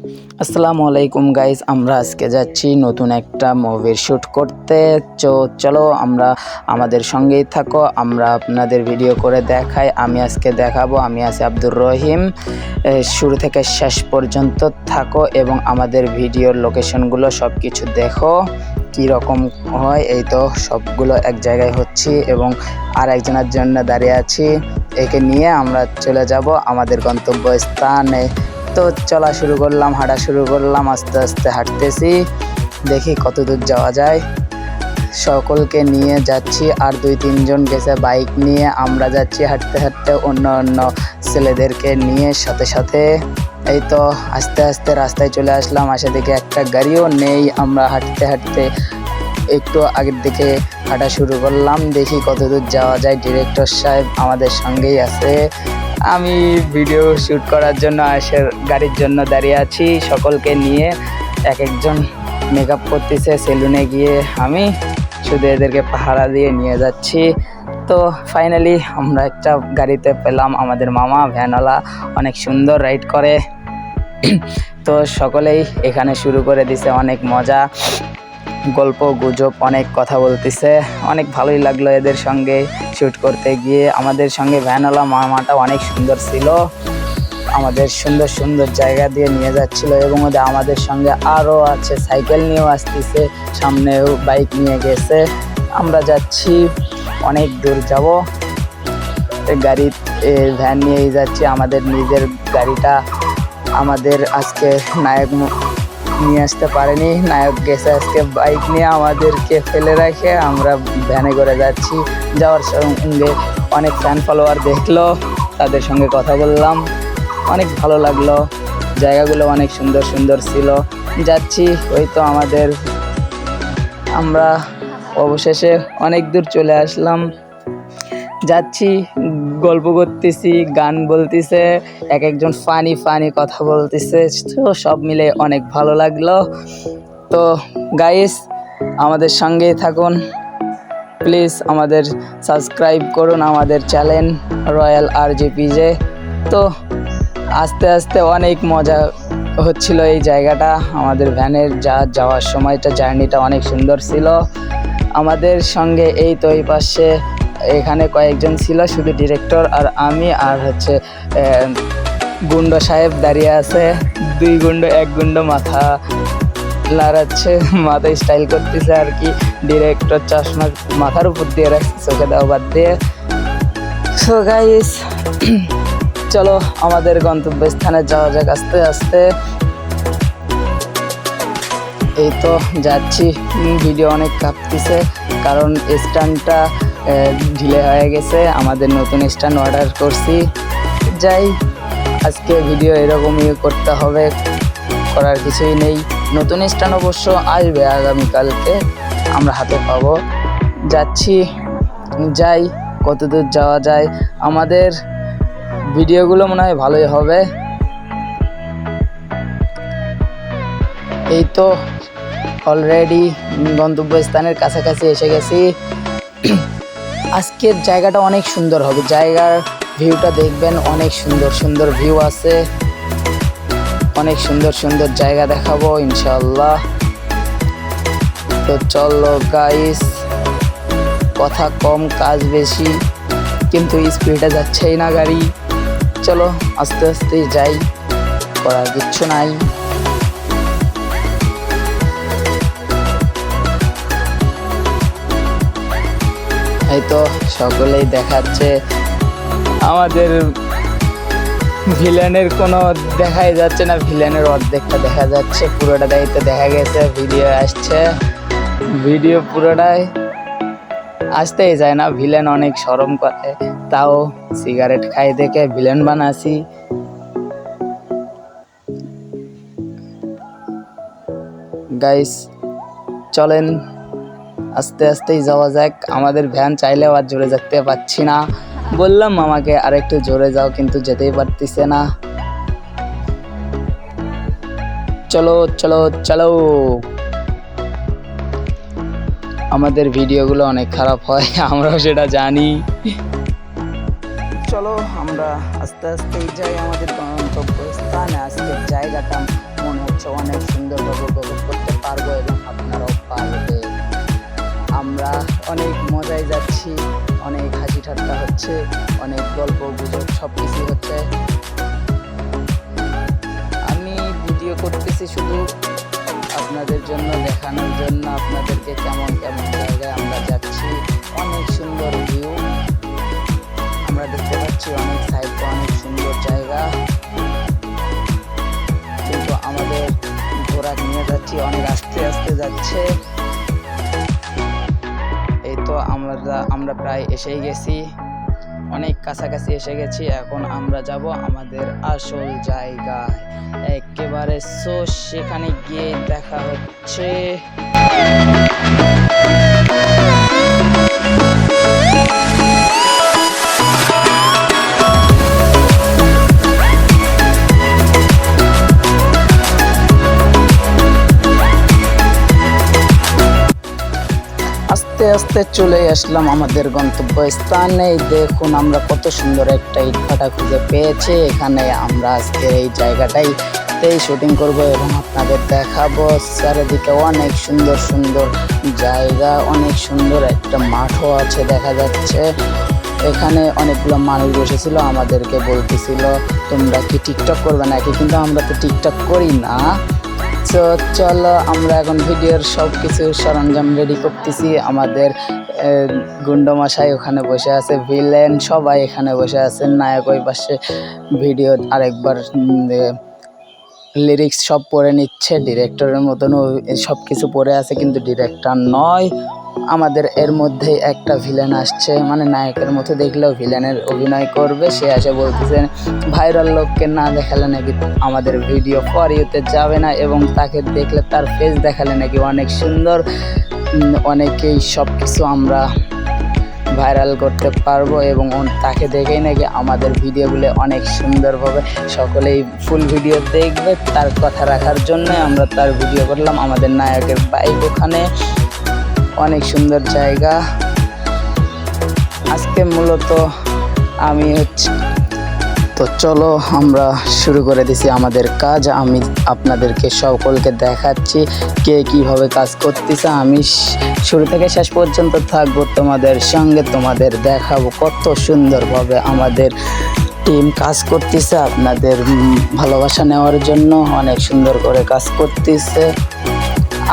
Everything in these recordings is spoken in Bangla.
আসসালামু আলাইকুম গাইস, আমরা আজকে যাচ্ছি নতুন একটা মুভির শ্যুট করতে। চলো আমরা আমাদের সঙ্গেই থাকো, আমরা আপনাদের ভিডিও করে দেখাই। আমি আজকে দেখাবো, আমি আছি আব্দুর রহিম। শুরু থেকে শেষ পর্যন্ত থাকো এবং আমাদের ভিডিওর লোকেশনগুলো সব কিছু দেখো কী রকম হয়। এই তো সবগুলো এক জায়গায় হচ্ছি এবং আর একজনের জন্য দাঁড়িয়ে আছি। একে নিয়ে আমরা চলে যাব আমাদের গন্তব্যস্থানে। তো চলা শুরু করলাম, হাঁটা শুরু করলাম, আস্তে আস্তে হাঁটতেছি, দেখি কত দূর যাওয়া যায়। সকলকে নিয়ে যাচ্ছি, আর 2-3 জন গেছে বাইক নিয়ে। আমরা যাচ্ছি হাঁটতে হাঁটতে অন্য অন্য ছেলেদেরকে নিয়ে সাথে সাথে। এই তো আস্তে আস্তে রাস্তায় চলে আসলাম, আসে দেখে একটা গাড়িও নেই। আমরা হাঁটতে হাঁটতে একটু আগের দিকে হাঁটা শুরু করলাম, দেখি কত দূর যাওয়া যায়। ডিরেক্টর সাহেব আমাদের সঙ্গেই আছে। আমি ভিডিও শ্যুট করার জন্য গাড়ির জন্য দাঁড়িয়ে আছি, সকলকে নিয়ে। এক একজন মেকআপ করতেছে সেলুনে গিয়ে, আমি শুধু এদেরকে পাহারা দিয়ে নিয়ে যাচ্ছি। তো ফাইনালি আমরা একটা গাড়িতে পেলাম, আমাদের মামা ভ্যানওয়ালা, অনেক সুন্দর রাইড করে। তো সকলেই এখানে শুরু করে দিছে, অনেক মজা, গল্প গুজব, অনেক কথা বলতেছে। অনেক ভালোই লাগলো এদের সঙ্গে শ্যুট করতে গিয়ে। আমাদের সঙ্গে ভ্যানওয়ালা মামাটা অনেক সুন্দর ছিল, আমাদের সুন্দর সুন্দর জায়গা দিয়ে নিয়ে যাচ্ছিল। এবং আমাদের সঙ্গে আরও আছে, সাইকেল নিয়েও আসতেছে, সামনেও বাইক নিয়ে গেছে। আমরা যাচ্ছি, অনেক দূর যাব। গাড়ি ভ্যান নিয়েই যাচ্ছি, আমাদের নিজের গাড়িটা। আমাদের আজকে নায়ক নিয়ে আসতে পারেনি, নায়ক গেছে আজকে বাইক নিয়ে, আমাদেরকে ফেলে রেখে আমরা ভ্যানে করে যাচ্ছি। যাওয়ার সঙ্গে অনেক ফ্যান ফলোয়ার দেখলো, তাদের সঙ্গে কথা বললাম, অনেক ভালো লাগলো। জায়গাগুলো অনেক সুন্দর সুন্দর ছিল। যাচ্ছি, ওই তো আমরা অবশেষে অনেক দূর চলে আসলাম। যাচ্ছি, গল্প করতেছি, গান বলতেছে, এক একজন ফানি কথা বলতেছে। তো সব মিলে অনেক ভালো লাগলো। তো গাইস, আমাদের সঙ্গেই থাকুন, প্লিজ আমাদের সাবস্ক্রাইব করুন আমাদের চ্যানেল রয়্যাল RJPJ। তো আস্তে আস্তে অনেক মজা হচ্ছিল এই জায়গাটা। আমাদের ভ্যানের যাওয়ার সময়টা, জার্নিটা অনেক সুন্দর ছিল। আমাদের সঙ্গে এই তো এই পাশে এখানে কয়েকজন ছিল, শুধু ডিরেক্টর আর আমি, আর গুন্ড সাহেব দাঁড়িয়ে আছে। 2 গুন্ড, 1 গুন্ড মাথা লাড়াচ্ছে, মাথায় স্টাইল করতেছে আর কি। ডিরেক্টর চশমা মাথার উপর দিয়ে রাখছে, চোখে দেওয়া বাদ দিয়ে। সো গাইস, চলো আমাদের গন্তব্যস্থানে যাওয়া যাক আস্তে আস্তে। এই তো যাচ্ছি, ভিডিও অনেক কাঁপতেছে কারণ স্ট্যান্ডটা ঢিলে হয়ে গেছে। আমাদের নতুন স্ট্যান্ড অর্ডার করছি। যাই, আজকে ভিডিও এরকমই করতে হবে, করার কিছুই নেই। নতুন স্ট্যান্ড অবশ্য আসবে আগামীকালকে, আমরা হাতে পাবো। যাচ্ছি, যাই, কত দূর যাওয়া যায়। আমাদের ভিডিওগুলো মনে হয় ভালোই হবে। এই তো অলরেডি গন্তব্যস্থানের কাছাকাছি এসে গেছি। আজকের জায়গাটা অনেক সুন্দর হবে, জায়গার ভিউটা দেখবেন, অনেক সুন্দর সুন্দর ভিউ আছে, অনেক সুন্দর সুন্দর জায়গা দেখাবো ইনশাআল্লাহ। তো চলো গাইস, কথা কম কাজ বেশি, কিন্তু স্পিডে যাচ্ছেই না গাড়ি। চলো আস্তে আস্তে যাই, করার কিচ্ছু নাই। এই তো সকলেই দেখাচ্ছে, আমাদের ভিলেনের কোনো দেখাই যাচ্ছে না, ভিলেনের অর্ধেকটা দেখা যাচ্ছে, পুরোটা দায়িত্ব দেখা গেছে। ভিডিও আসছে, ভিডিও পুরোটাই আসতেই যায় না। ভিলেন অনেক শরম করে, তাও সিগারেট খাই দেখে ভিলেন বানাছি। গাইস চলেন, আস্তে আস্তেই যাওয়া যাক। আমাদের ভ্যান চাইলেও আর জোরে যেতে পারছি না, বললাম আমাকে আরেকটু জোরে যাও, কিন্তু যেতেই পারতেছে না। চলো চলো চলো, আমাদের ভিডিওগুলো অনেক খারাপ হয়, আমরাও সেটা জানি। চলো আমরা আস্তে আস্তেই যাই আমাদের গন্তব্যস্থানে। আজকের জায়গাটা মনে হচ্ছে অনেক সুন্দরভাবে উপভোগ করতে পারবো এবং আপনারাও পারবেন। আমরা অনেক মজায় যাচ্ছি, অনেক হাসি ঠাট্টা হচ্ছে, অনেক গল্প গুজব সব কিছু হচ্ছে। আমি ভিডিও করতেছি শুধু আপনাদের জন্য, দেখানোর জন্য আপনাদেরকে কেমন কেমন জায়গায় আমরা যাচ্ছি। অনেক সুন্দর ভিউ আমরা দেখতে পাচ্ছি, অনেক সাইডে অনেক সুন্দর জায়গা, কিন্তু আমাদের ঘোড়া নিয়ে যাচ্ছি অনেক আস্তে আস্তে যাচ্ছে। এই তো আমরা প্রায় এসেই গেছি, অনেক কাছাকাছি এসে গেছি। এখন আমরা যাব আমাদের আসল জায়গায় একেবারে। সো সেখানে গিয়ে দেখা হচ্ছে। আস্তে আস্তে চলে আসলাম আমাদের গন্তব্যস্থানে। দেখুন আমরা কত সুন্দর একটা ইটভাটা খুঁজে পেয়েছি। এখানে আমরা আজকে এই জায়গাটাই শুটিং করব এবং আপনাদের দেখাবো। চারিদিকে অনেক সুন্দর সুন্দর জায়গা, অনেক সুন্দর একটা মাঠও আছে দেখা যাচ্ছে। এখানে অনেকগুলো মানুষ বসেছিল, আমাদেরকে বলতেছিল তোমরা কি টিকটক করবে নাকি, কিন্তু আমরা তো টিকটক করি না। তো চলো আমরা এখন ভিডিওর সব কিছু সরঞ্জাম রেডি করতেছি। আমাদের গুন্ডমশাই ওখানে বসে আছে, ভিলেন সবাই এখানে বসে আছেন, নায়ক ওই পাশে ভিডিও আরেকবার লিরিক্স সব পড়ে নিচ্ছে। ডিরেক্টরের মতন সব কিছু পড়ে আছে, কিন্তু ডিরেক্টর নয়। আমাদের এর মধ্যে একটা ভিলেন আসছে, মানে নায়কের মতো দেখলেও ভিলেনের অভিনয় করবে। সে এসে বলতেছে ভাইরাল লোককে না দেখালে নাকি আমাদের ভিডিও ফর ইউতে যাবে না, এবং তাকে দেখলে তার ফেস দেখালে নাকি অনেক সুন্দর, অনেকেই সব কিছু আমরা ভাইরাল করতে পারবো, এবং তাকে দেখেই নাকি আমাদের ভিডিওগুলো অনেক সুন্দরভাবে সকলেই ফুল ভিডিও দেখবে। তার কথা রাখার জন্য আমরা তার ভিডিও করলাম। আমাদের নায়কের বাইক ওখানে, অনেক সুন্দর জায়গা। আজকে মূলত আমি তো চলো আমরা শুরু করে দিছি আমাদের কাজ। আমি আপনাদেরকে সকলকে দেখাচ্ছি কে কিভাবে কাজ করতেছে। আমি শুরু থেকে শেষ পর্যন্ত থাকবো তোমাদের সঙ্গে, তোমাদের দেখাবো কত সুন্দরভাবে আমাদের টিম কাজ করতেছে আপনাদের ভালোবাসা নেওয়ার জন্য। অনেক সুন্দর করে কাজ করতেছে।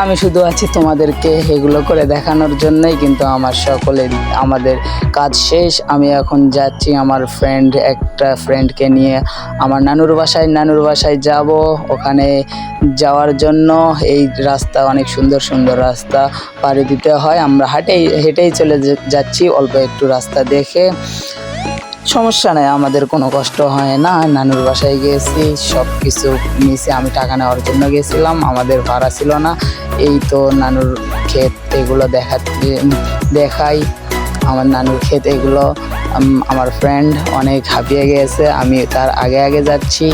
আমি শুধু আছি তোমাদেরকে এগুলো করে দেখানোর জন্যই, কিন্তু আমাদের কাজ শেষ। আমি এখন যাচ্ছি আমার একটা ফ্রেন্ডকে নিয়ে আমার নানুর বাসায় যাব। ওখানে যাওয়ার জন্য এই রাস্তা অনেক সুন্দর সুন্দর রাস্তা পাড়ি দিতে হয়। আমরা হেঁটেই চলে যাচ্ছি, অল্প একটু রাস্তা দেখে। সমস্যা নেই, আমাদের কোনো কষ্ট হয় না। নানুর বাসায় গিয়েছি, সব কিছু নিয়েছি। আমি টাকা নেওয়ার জন্য গেছিলাম, আমাদের ভাড়া ছিল না। এই তো নানুর ক্ষেত, এগুলো দেখাই আমার নানুর ক্ষেত। এগুলো আমার ফ্রেন্ড অনেক হাঁপিয়ে গিয়েছে, আমি তার আগে আগে যাচ্ছি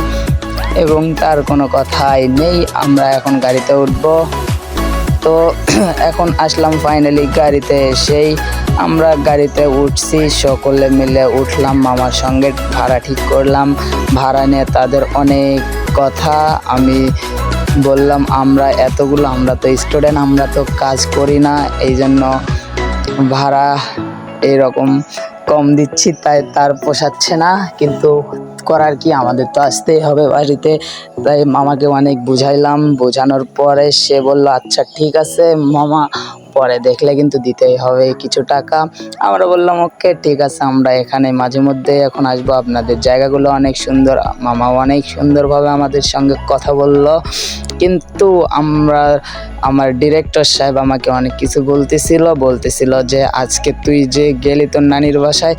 এবং তার কোনো কথাই নেই। আমরা এখন গাড়িতে উঠবো। তো এখন আসলাম ফাইনালি গাড়িতে। এসেই আমরা গাড়িতে উঠছি, সকলে মিলে উঠলাম, মামার সঙ্গে ভাড়া ঠিক করলাম। ভাড়া নিয়ে তাদের অনেক কথা। আমি বললাম আমরা তো স্টুডেন্ট, আমরা তো কাজ করি না, এই জন্য ভাড়া এরকম কম দিচ্ছি, তাই তার পোষাচ্ছে না। কিন্তু করার কি, আমাদের তো আসতেই হবে বাড়িতে। তাই মামাকে অনেক বুঝাইলাম, বোঝানোর পরে সে বলল আচ্ছা ঠিক আছে মামা, পরে দেখলে কিন্তু দিতেই হবে কিছু টাকা। আমরা বললাম ওকে ঠিক আছে, আমরা এখানে মাঝে মধ্যে এখন আসবো, আপনাদের জায়গাগুলো অনেক সুন্দর। মামা অনেক সুন্দরভাবে আমাদের সঙ্গে কথা বলল, কিন্তু আমার ডিরেক্টর সাহেব আমাকে অনেক কিছু বলতেছিল যে আজকে তুই যে গেলি তোর নানির বাসায়,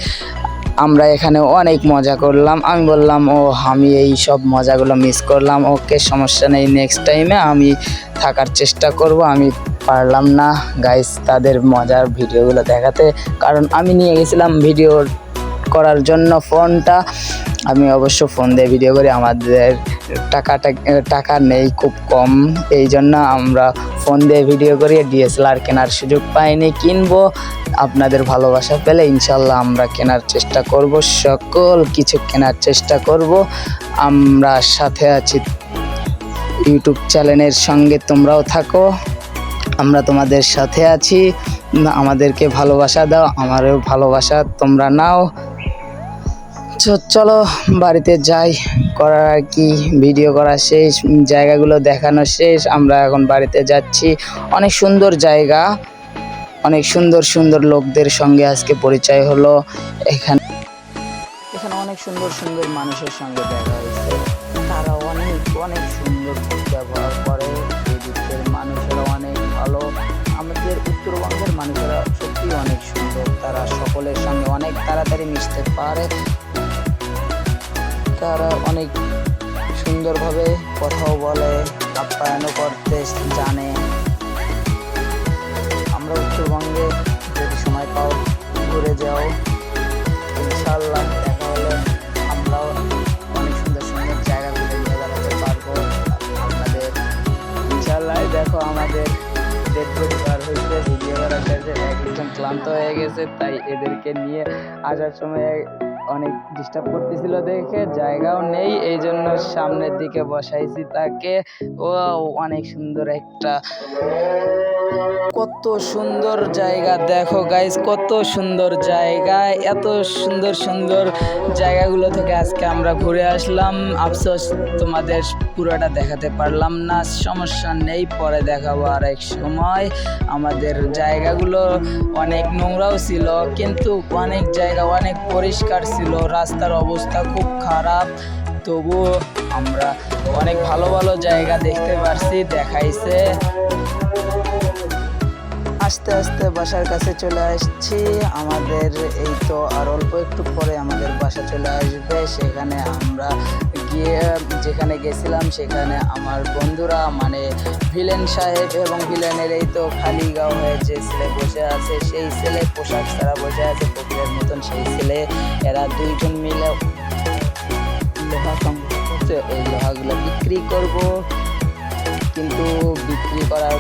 আমরা এখানে অনেক মজা করলাম। আমি বললাম আমি এই সব মজাগুলো মিস করলাম। ওকে সমস্যা নেই, নেক্সট টাইমে আমি থাকার চেষ্টা করব। আমি পারলাম না গাইস তাদের মজার ভিডিওগুলো দেখাতে, কারণ আমি নিয়ে গেছিলাম ভিডিও করার জন্য ফোনটা। আমি অবশ্য ফোন দিয়ে ভিডিও করি, আমাদের টাকা নেই, খুব কম, এই জন্য আমরা ফোন দিয়ে ভিডিও করি। ডিএসএলআর কেনার সুযোগ পাইনি, কিনবো। আপনাদের ভালোবাসা পেলে ইনশাল্লাহ আমরা কেনার চেষ্টা করব, সকল কিছু কেনার চেষ্টা করব। আমরা সাথে আছি। ইউটিউব চ্যানেলের সঙ্গে তোমরাও থাকো, আমরা তোমাদের সাথে আছি। আমাদেরকে ভালোবাসা দাও, আমারও ভালোবাসা তোমরা নাও। চলো বাড়িতে যাই, করার আর কি, ভিডিও করা শেষ, জায়গাগুলো দেখানো শেষ, আমরা এখন বাড়িতে যাচ্ছি। অনেক সুন্দর জায়গা, অনেক সুন্দর সুন্দর লোকদের সঙ্গে আজকে পরিচয় হলো। এখানে অনেক সুন্দর সুন্দর মানুষের সঙ্গে দেখা হয়েছে, তারা অনেক অনেক সুন্দর ব্যবহার করে। এদিকের মানুষেরা অনেক ভালো, আমাদের উত্তরবঙ্গের মানুষেরা সত্যি অনেক সুন্দর, তারা সকলের সঙ্গে অনেক তাড়াতাড়ি মিশতে পারে, তারা অনেক সুন্দরভাবে কথাও বলে, আপ্যায়নও করতে জানে। আমরা উত্তরবঙ্গে যদি সময় পাও ঘুরে যাও, ইনশাআল্লাহ দেখা হলে আমরাও অনেক সুন্দর সুন্দর জায়গাগুলো নিয়ে বেড়াতে পারবো আপনাদের। ইনশাআল্লাহ দেখো আমাদের দেড় বছর পার হয়েছে, ভিডিও করার কাছে একদম ক্লান্ত হয়ে গেছে, তাই এদেরকে নিয়ে আসার সময় অনেক ডিস্টার্ব করতেছিল দেখে জায়গাও নেই, এই জন্য সামনের দিকে বসাইছি তাকে। ও অনেক সুন্দর একটা, কত সুন্দর জায়গা দেখো গাইস, কত সুন্দর জায়গা, এত সুন্দর সুন্দর জায়গাগুলো থেকে আজকে আমরা ঘুরে আসলাম। আফসোস তোমাদের পুরোটা দেখাতে পারলাম না, সমস্যা নেই, পরে দেখাবো আর এক সময়। আমাদের জায়গাগুলো অনেক নোংরাও ছিল, কিন্তু অনেক জায়গা অনেক পরিষ্কার ছিল, রাস্তার অবস্থা খুব খারাপ, তবুও আমরা অনেক ভালো ভালো জায়গা দেখতে পারছি, দেখাইছে। আস্তে আস্তে বাসার কাছে চলে আসছি আমাদের, এই তো আর অল্প একটু পরে আমাদের বাসা চলে আসবে। সেখানে আমরা গিয়ে যেখানে গেছিলাম সেখানে আমার বন্ধুরা মানে ভিলেন সাহেব এবং ভিলেনের এই তো খালিগাঁও হয়ে যে ছেলে বসে আছে, সেই ছেলে পোশাক ছাড়া বসে আছে ফকিরের মতন, সেই ছেলে, এরা দুইজন মিলে লোহা সংগ্রহ করছে, এই লোহাগুলো বিক্রি করব, কিন্তু বিক্রি করার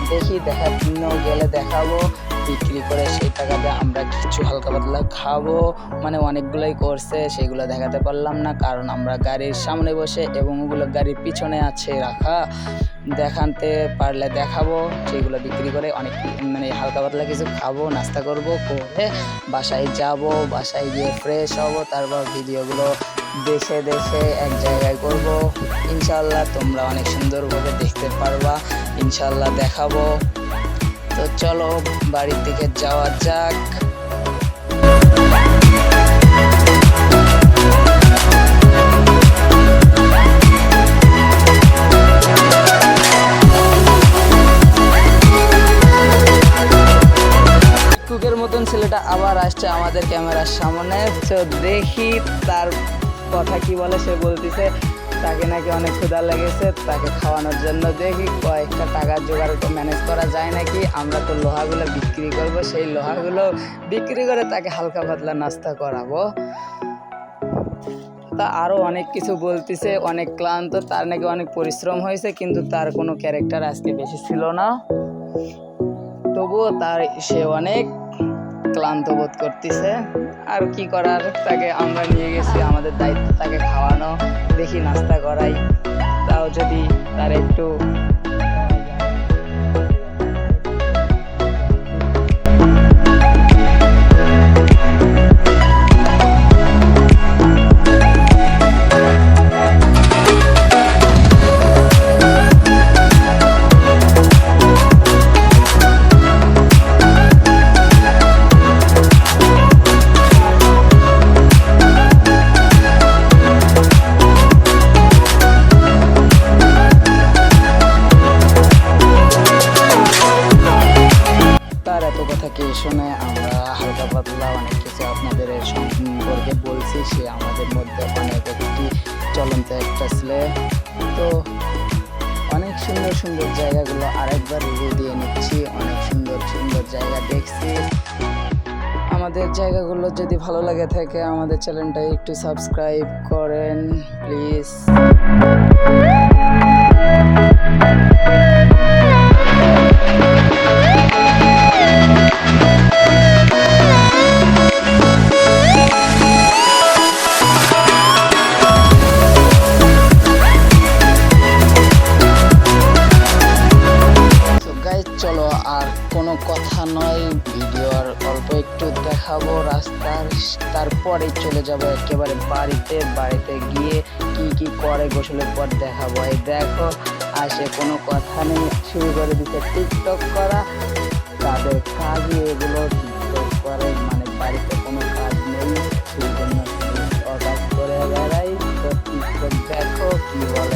দেখার জন্য গেলে দেখাবো, বিক্রি করে সেই টাকাতে আমরা কিছু হালকা পাতলা খাবো, মানে অনেকগুলোই করছে, সেগুলো দেখাতে পারলাম না কারণ আমরা গাড়ির সামনে বসে এবং ওগুলো গাড়ির পিছনে আছে রাখা, দেখাতে পারলে দেখাবো। সেগুলো বিক্রি করে অনেক মানে হালকা পাতলা কিছু খাবো, নাস্তা করব, করে বাসায় যাব, বাসায় গিয়ে ফ্রেশ হব, তারপর ভিডিওগুলো দেখে দেখে এক জায়গায় করব। ইনশাআল্লাহ তোমরা অনেক সুন্দরভাবে দেখতে পারবা, ইনশাআল্লাহ দেখাবো। তো চলো বাড়ির দিকে যাওয়া যাক। কুকের মতন ছেলেটা আবার আসছে আমাদের ক্যামেরার সামনে, তো দেখি তার কথা কি বলে। সে বলতেছে তাকে নাকি অনেক ক্ষুধা লেগেছে, তাকে খাওয়ানোর জন্য দেখি কয়েকটা টাকা জোগাড় ম্যানেজ করা যায় নাকি। আমরা তো লোহাগুলো বিক্রি করব, সেই লোহাগুলো বিক্রি করে তাকে হালকা পাতলা নাস্তা করাবো। তা আরও অনেক কিছু বলতেছে, অনেক ক্লান্ত, তার নাকি অনেক পরিশ্রম হয়েছে, কিন্তু তার কোনো ক্যারেক্টার আজকে বেশি ছিল না, তবুও সে অনেক ক্লান্ত বোধ করতেছে। আর কি করার, তাকে আমরা নিয়ে গেছি, আমাদের দায়িত্ব তাকে খাওয়ানো, দেখি নাস্তা করাই, তাও যদি তার একটু শুনে আমরা হালকা পাতলা অনেক কিছু আপনাদের সম্পর্কে বলছি। সে আমাদের মধ্যে অনেক একটি চলন্ত একটা ছেলে, তো অনেক সুন্দর সুন্দর জায়গাগুলো আরেকবার রিভিউ দিয়ে নিচ্ছি, অনেক সুন্দর সুন্দর জায়গা দেখছি। আমাদের জায়গাগুলো যদি ভালো লাগে থাকে আমাদের চ্যানেলটা একটু সাবস্ক্রাইব করেন প্লিজ। চলো আর কোনো কথা নয়, ভিডিও আর অল্প একটু দেখাবো রাস্তার, তারপরে চলে যাব একেবারে বাড়িতে গিয়ে কি করে গোসলের পর দেখাবো। এই দেখো আসে, কোনো কথা নেই, শুরু করে দিতে টিকটক করা। তাদের কাজই এগুলো, টিকটক করে, মানে বাড়িতে কোনো কাজ নেই সেই জন্য অকাজ করে বেড়াই। তো টিকটক দেখো কি বলে।